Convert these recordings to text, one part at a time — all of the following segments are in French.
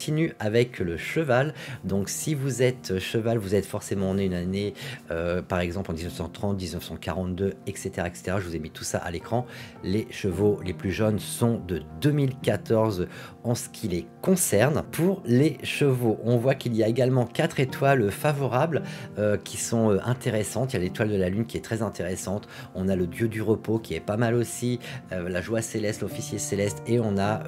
Continue avec le cheval. Donc si vous êtes cheval, vous êtes forcément né une année, par exemple en 1930, 1942, etc., etc. Je vous ai mis tout ça à l'écran. Les chevaux les plus jeunes sont de 2014 en ce qui les concerne. Pour les chevaux, on voit qu'il y a également 4 étoiles favorables qui sont intéressantes. Il y a l'étoile de la lune qui est très intéressante. On a le dieu du repos qui est pas mal aussi, la joie céleste, l'officier céleste, et on a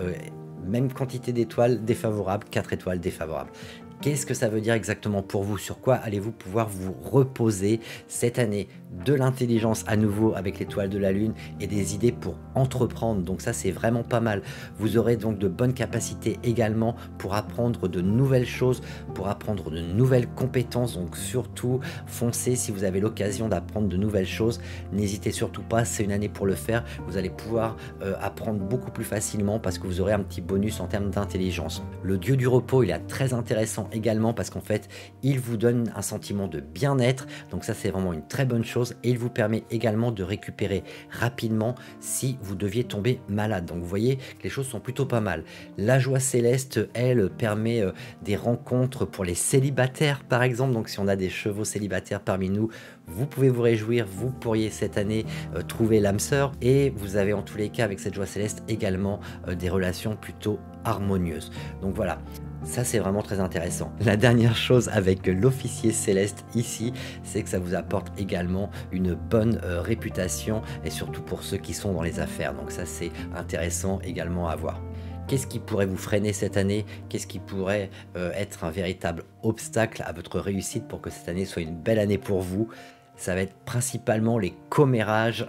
même quantité d'étoiles défavorables, 4 étoiles défavorables. Qu'est-ce que ça veut dire exactement pour vous? Sur quoi allez-vous pouvoir vous reposer cette année? De l'intelligence à nouveau avec l'étoile de la lune et des idées pour entreprendre. Donc ça, c'est vraiment pas mal. Vous aurez donc de bonnes capacités également pour apprendre de nouvelles choses, pour apprendre de nouvelles compétences. Donc surtout, foncez si vous avez l'occasion d'apprendre de nouvelles choses. N'hésitez surtout pas, c'est une année pour le faire. Vous allez pouvoir apprendre beaucoup plus facilement parce que vous aurez un petit bonus en termes d'intelligence. Le dieu du repos, il est très intéressant également parce qu'en fait, il vous donne un sentiment de bien-être. Donc ça, c'est vraiment une très bonne chose. Et il vous permet également de récupérer rapidement si vous deviez tomber malade. Donc vous voyez que les choses sont plutôt pas mal. La joie céleste, elle, permet des rencontres pour les célibataires par exemple. Donc si on a des chevaux célibataires parmi nous, vous pouvez vous réjouir, vous pourriez cette année trouver l'âme sœur. Et vous avez en tous les cas avec cette joie céleste également des relations plutôt harmonieuses. Donc voilà. Ça, c'est vraiment très intéressant. La dernière chose avec l'officier céleste ici, c'est que ça vous apporte également une bonne réputation et surtout pour ceux qui sont dans les affaires. Donc ça, c'est intéressant également à voir. Qu'est-ce qui pourrait vous freiner cette année? Qu'est-ce qui pourrait être un véritable obstacle à votre réussite pour que cette année soit une belle année pour vous? Ça va être principalement les commérages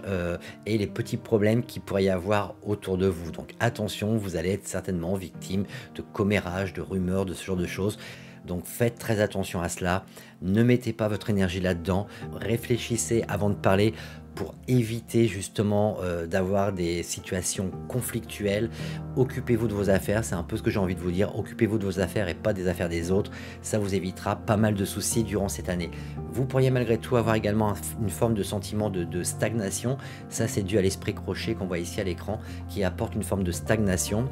et les petits problèmes qu'il pourrait y avoir autour de vous. Donc attention, vous allez être certainement victime de commérages, de rumeurs, de ce genre de choses. Donc faites très attention à cela. Ne mettez pas votre énergie là-dedans. Réfléchissez avant de parler pour éviter justement d'avoir des situations conflictuelles. Occupez-vous de vos affaires, c'est un peu ce que j'ai envie de vous dire. Occupez-vous de vos affaires et pas des affaires des autres. Ça vous évitera pas mal de soucis durant cette année. Vous pourriez malgré tout avoir également une forme de sentiment de stagnation. Ça, c'est dû à l'esprit crochet qu'on voit ici à l'écran, qui apporte une forme de stagnation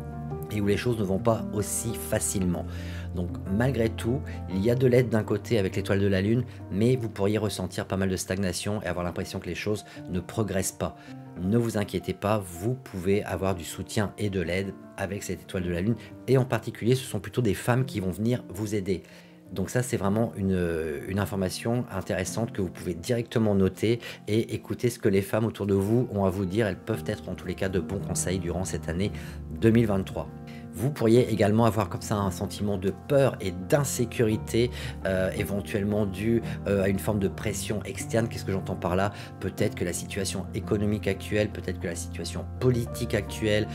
et où les choses ne vont pas aussi facilement. Donc malgré tout, il y a de l'aide d'un côté avec l'étoile de la lune, mais vous pourriez ressentir pas mal de stagnation et avoir l'impression que les choses ne progressent pas. Ne vous inquiétez pas, vous pouvez avoir du soutien et de l'aide avec cette étoile de la lune, et en particulier ce sont plutôt des femmes qui vont venir vous aider. Donc ça, c'est vraiment une information intéressante que vous pouvez directement noter et écouter ce que les femmes autour de vous ont à vous dire. Elles peuvent être en tous les cas de bons conseils durant cette année 2023. Vous pourriez également avoir comme ça un sentiment de peur et d'insécurité, éventuellement dû à une forme de pression externe. Qu'est-ce que j'entends par là? Peut-être que la situation économique actuelle, peut-être que la situation politique actuelle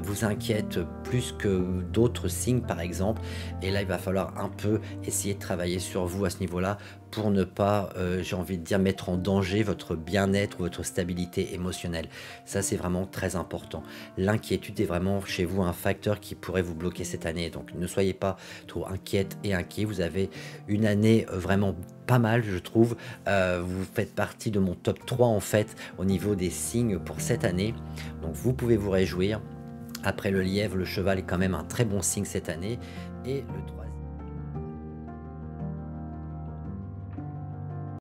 vous inquiète plus que d'autres signes par exemple. Et là, il va falloir un peu essayer de travailler sur vous à ce niveau-là pour ne pas, j'ai envie de dire, mettre en danger votre bien-être ou votre stabilité émotionnelle. Ça, c'est vraiment très important. L'inquiétude est vraiment chez vous un facteur qui pourrait vous bloquer cette année. Donc, ne soyez pas trop inquiète et inquiet. Vous avez une année vraiment pas mal, je trouve. Vous faites partie de mon top 3, en fait, au niveau des signes pour cette année. Donc, vous pouvez vous réjouir. Après le lièvre, le cheval est quand même un très bon signe cette année. Et le troisième...